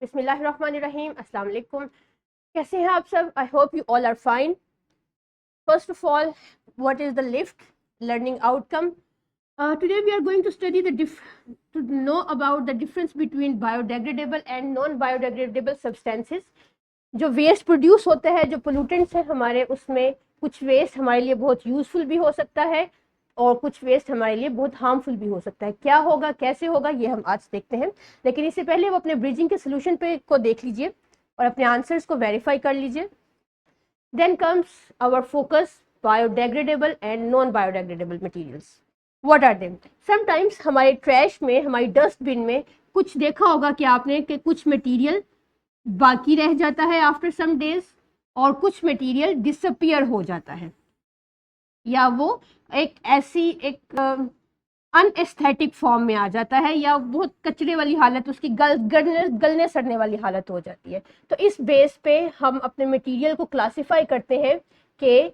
बिस्मिल्लाहिर्रहमानिर्रहीम, अस्सलाम वालेकुम। कैसे हैं आप सब? I hope you all are fine. First of all, what is the lift learning outcome? Today we are going to study to know about the difference between biodegradable and non biodegradable substances. जो waste produce होता है, जो pollutants हैं हमारे, उसमें कुछ waste हमारे लिए बहुत यूजफुल भी हो सकता है और कुछ वेस्ट हमारे लिए बहुत हार्मफुल भी हो सकता है। क्या होगा, कैसे होगा, ये हम आज देखते हैं। लेकिन इससे पहले आप अपने ब्रिजिंग के सोल्यूशन पे को देख लीजिए और अपने आंसर्स को वेरीफाई कर लीजिए। Then comes our focus, biodegradable and non biodegradable materials. What are them? Sometimes हमारे ट्रैश में, हमारी डस्टबिन में कुछ देखा होगा कि आपने कि कुछ मटेरियल बाकी रह जाता है आफ्टर सम डेज और कुछ मटेरियल डिसअपियर हो जाता है, या वो एक ऐसी एक अनएस्थेटिक फॉर्म में आ जाता है, या बहुत कचरे वाली हालत, उसकी गलने सड़ने वाली हालत हो जाती है। तो इस बेस पे हम अपने मटेरियल को क्लासिफाई करते हैं कि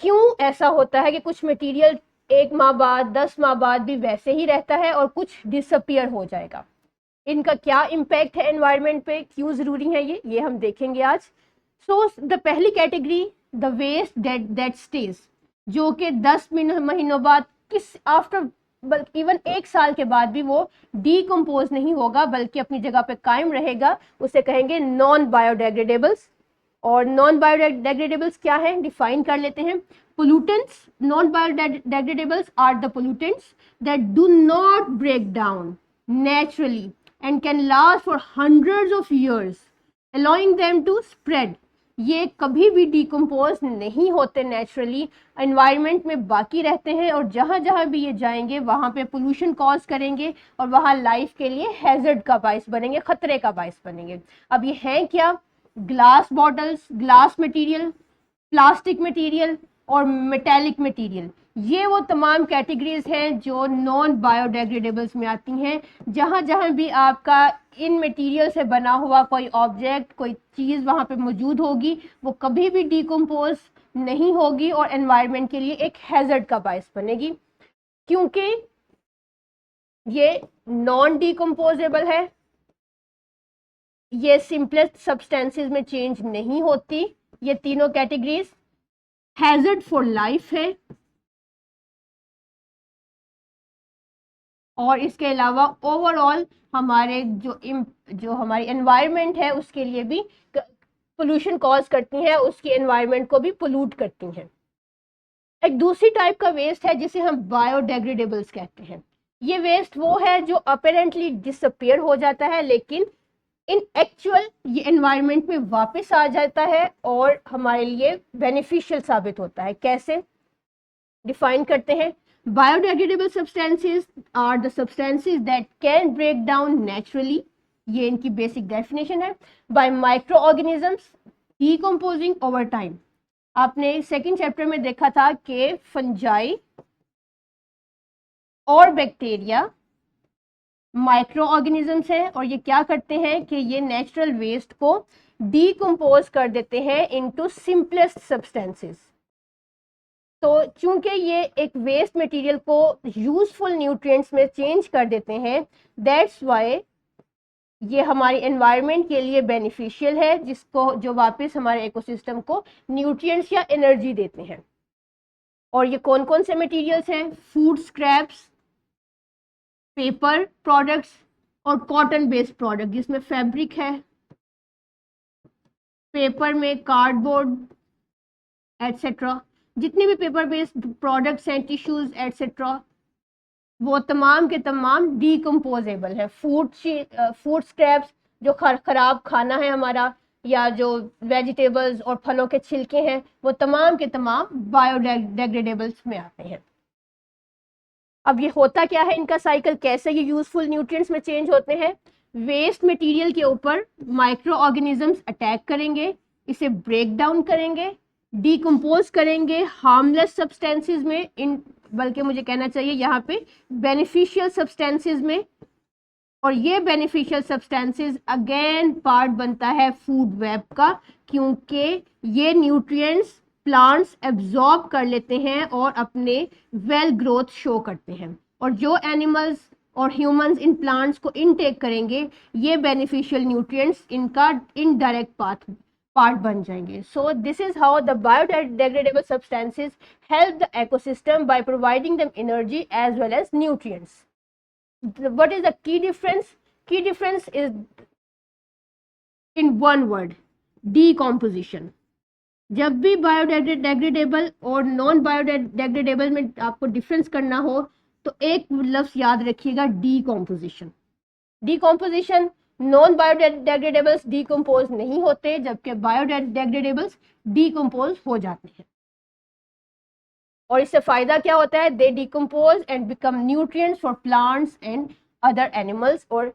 क्यों ऐसा होता है कि कुछ मटेरियल 1 माह बाद, 10 माह बाद भी वैसे ही रहता है और कुछ डिसअपियर हो जाएगा। इनका क्या इम्पैक्ट है एनवायरनमेंट पे, क्यों जरूरी है ये हम देखेंगे आज। सो द पहली category, the waste that stage, जो कि 10 महीनों बाद, किस आफ्टर इवन 1 साल के बाद भी वो डीकम्पोज नहीं होगा बल्कि अपनी जगह पे कायम रहेगा, उसे कहेंगे नॉन बायोडेग्रेडेबल्स। और नॉन बायोडेग्रेडेबल्स क्या है, डिफाइन कर लेते हैं। Pollutants, non biodegradables are the pollutants that do not break down naturally and can last for hundreds of years, allowing them to spread. ये कभी भी डिकम्पोज नहीं होते, नेचुरली एनवायरनमेंट में बाकी रहते हैं और जहाँ जहाँ भी ये जाएंगे वहाँ पे पोल्यूशन कॉज करेंगे और वहाँ लाइफ के लिए हैजर्ड का बाइस बनेंगे, खतरे का बाइस बनेंगे। अब ये हैं क्या? Glass bottles, glass material, plastic material और मेटेलिक मटेरियल, ये वो तमाम कैटेगरीज हैं जो नॉन बायोडेग्रेडेबल्स में आती हैं। जहाँ जहाँ भी आपका इन मटेरियल से बना हुआ कोई ऑब्जेक्ट, कोई चीज़ वहाँ पे मौजूद होगी, वो कभी भी डिकम्पोज नहीं होगी और एनवायरनमेंट के लिए एक हैजर्ड का बायस बनेगी, क्योंकि ये नॉन डिकम्पोजेबल है, ये सिंपलेस्ट सब्सटेंसेस में चेंज नहीं होती। ये तीनों कैटेगरीज हैजर्ड फॉर लाइफ है और इसके अलावा ओवरऑल हमारे जो हमारी एनवायरनमेंट है उसके लिए भी पोल्यूशन कॉज करती हैं, उसकी एनवायरनमेंट को भी पोल्यूट करती हैं। एक दूसरी टाइप का वेस्ट है जिसे हम बायोडेग्रेडेबल्स कहते हैं। ये वेस्ट वो है जो अपेरेंटली डिसअपियर हो जाता है, लेकिन इन एक्चुअल ये एनवायरनमेंट में वापस आ जाता है और हमारे लिए बेनिफिशियल साबित होता है। कैसे? डिफाइन करते हैं। Biodegradable substances are the substances that can break down naturally, ये इनकी बेसिक डेफिनेशन है, by micro organisms decomposing over time. आपने सेकंड चैप्टर में देखा था कि फंजाई और बैक्टीरिया माइक्रो ऑर्गेनिजम्स हैं और ये क्या करते हैं कि ये नेचुरल वेस्ट को डीकम्पोज कर देते हैं इनटू सिंपलेस्ट सब्सटेंसेस। तो चूंकि ये एक वेस्ट मटेरियल को यूजफुल न्यूट्रिएंट्स में चेंज कर देते हैं, दैट्स वाई ये हमारी एनवायरनमेंट के लिए बेनिफिशियल है, जिसको जो वापस हमारे इकोसिस्टम को न्यूट्रिएंट्स या एनर्जी देते हैं। और ये कौन कौन से मटेरियल्स हैं? फूड स्क्रैप्स, पेपर प्रोडक्ट्स और कॉटन बेस्ड प्रोडक्ट, जिसमें फैब्रिक है, पेपर में कार्डबोर्ड एटसेट्रा, जितने भी पेपर बेस्ड प्रोडक्ट्स हैं, टिश्यूज एटसेट्रा, वो तमाम के तमाम डीकम्पोजेबल है। फूड स्क्रैप्स, जो खराब खाना है हमारा, या जो वेजिटेबल्स और फलों के छिलके हैं, वो तमाम के तमाम बायोडेग्रेडेबल्स में आते हैं। अब ये होता क्या है, इनका साइकिल कैसे ये यूजफुल न्यूट्रिएंट्स में चेंज होते हैं? वेस्ट मटेरियल के ऊपर माइक्रो ऑर्गेनिजम्स अटैक करेंगे, इसे ब्रेक डाउन करेंगे, डीकम्पोज करेंगे हार्मलेस सब्सटेंसेस में, इन बल्कि मुझे कहना चाहिए यहाँ पे बेनिफिशियल सब्सटेंसेस में। और ये बेनिफिशियल सब्सटेंसेस अगेन पार्ट बनता है फूड वेब का, क्योंकि ये न्यूट्रिएंट्स प्लांट्स एब्जॉर्ब कर लेते हैं और अपने वेल ग्रोथ शो करते हैं। और जो एनिमल्स और ह्यूमंस इन प्लांट्स को इनटेक करेंगे, ये बेनिफिशियल न्यूट्रिएंट्स इनका इनडायरेक्ट पार्ट बन जाएंगे. So this is how the biodegradable substances help the ecosystem by providing them energy as well as nutrients. What is the key difference? Key difference is in one word, decomposition. जब भी biodegradable और non biodegradable में आपको difference करना हो तो एक लफ्ज याद रखिएगा, डीकॉम्पोजिशन. डीकॉम्पोजिशन, नॉन बायोडिग्रेडेबल्स डीकम्पोज नहीं होते जबकि बायोडिग्रेडेबल्स डीकम्पोज हो जाते हैं. और इससे फायदा क्या होता है? दे decompose and become nutrients for plants and other animals और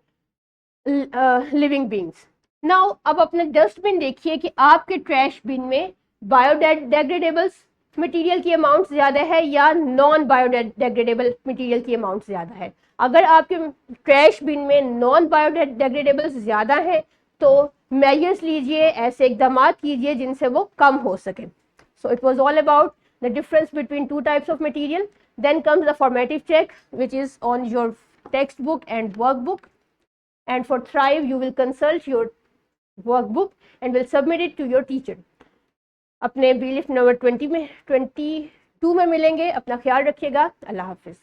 लिविंग बींग्स. नाउ अब अपने डस्टबिन देखिए कि आपके ट्रैश बिन में बायोडिग्रेडेबल्स मटेरियल की अमाउंट ज़्यादा है या नॉन बायोडिग्रेडेबल मटेरियल की अमाउंट ज़्यादा है. अगर आपके ट्रैश बिन में नॉन बायोडिग्रेडेबल्स ज़्यादा है तो मेजर्स लीजिए, ऐसे इकदाम कीजिए जिनसे वो कम हो सके. So it was all about the difference between two types of material. Then comes the formative check, which is on your textbook and workbook, and for Thrive you will consult your workbook and will submit it to your teacher. अपने BLIF number 22 में मिलेंगे. अपना ख्याल रखिएगा. अल्लाह हाफिज.